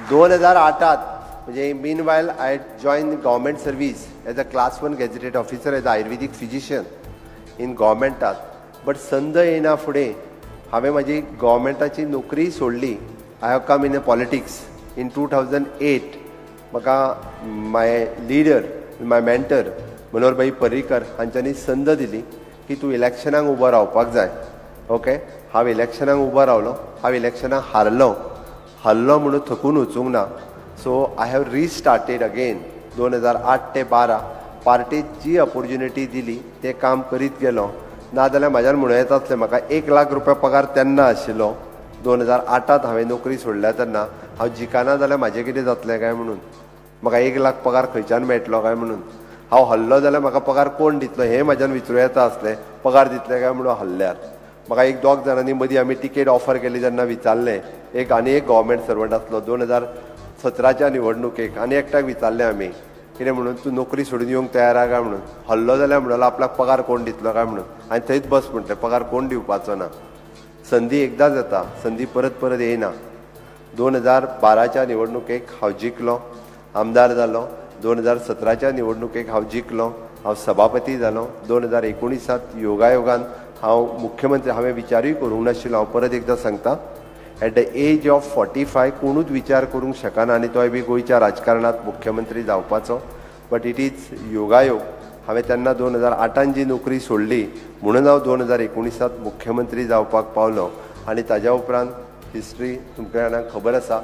2008 म्हणजे mean while I join government service as a class 1 gazetted officer as a ayurvedic physician in गव्हर्मेंटात. But संद येना फुडें हांवें म्हाजी गव्हर्मेंटाची नोकरी सोडली. I have come in a politics in 2008. म्हाका my leader my mentor Manoharbhai Parrikar हांच्यांनी संद दिली की तूं इलेक्शनाक उबो रावपाक जाय. ओके, हांव इलेक्शनाक उबो रावलो. हांव इलेक्शनाक हारलो म्हणून थकून वचूंक ना. So I have restarted again 2008 ते 12. पार्टीत जी ऑपॉर्च्युनिटी दिली तें काम करीत गेलो. नाजाल्यार म्हाज्यान म्हणूं येता आसलें म्हाका 1 लाख रुपया पगार तेन्ना आशिल्लो 2008 हांवें नोकरी सोडल्या तेन्ना. हांव जिखना जाल्यार म्हाजें कितें जातलें काय म्हणून, म्हाका 1 लाख पगार खंयच्यान मेळटलो काय म्हणून. हांव हल्लो जाल्यार म्हाका पगार कोण दितलो हें म्हाज्यान विचारूं येता आसलें. पगार दितले काय म्हणून हल्ल्यार. म्हाका 1-2 जाणांनी मदीं आमी टिकेट ऑफर केली तेन्ना विचारलें. आनी एक गव्हर्मेंट सर्वंट आसलो 2017च्या निवडणुकेक. आनी एकट्याक विचारलें आमी कितें म्हणून तूं नोकरी सोडून येवंक तयार आहा काय म्हणून. हल्लो जाल्यार म्हणलो आपल्याक पगार कोण दितलो काय म्हणून. आनी थंयच बस म्हणलें पगार कोण दिवपाचो ना. संदी एकदांच येता, संदी परत परत येयना. 2012च्या निवडणुकेक हांव जिखलो, आमदार जालो. 2017च्या निवडणुकेक हांव जिखलो, हांव सभापती जालो. 2019 योगायोगान हांव मुख्यमंत्री. हांवें विचारूय करूंक नाशिल्लो. हांव परत एकदां सांगता, एट द एज ऑफ 45 कोणूच विचार करूंक शकना आनी तोय बी गोंयच्या राजकारणांत मुख्यमंत्री जावपाचो. बट इट इज योगायोग. हांवें तेन्ना 2008 जी नोकरी सोडली म्हणून हांव 2019 मुख्यमंत्री जावपाक पावलो. आनी ताज्या उपरांत हिस्ट्री तुमकां खबर आसा.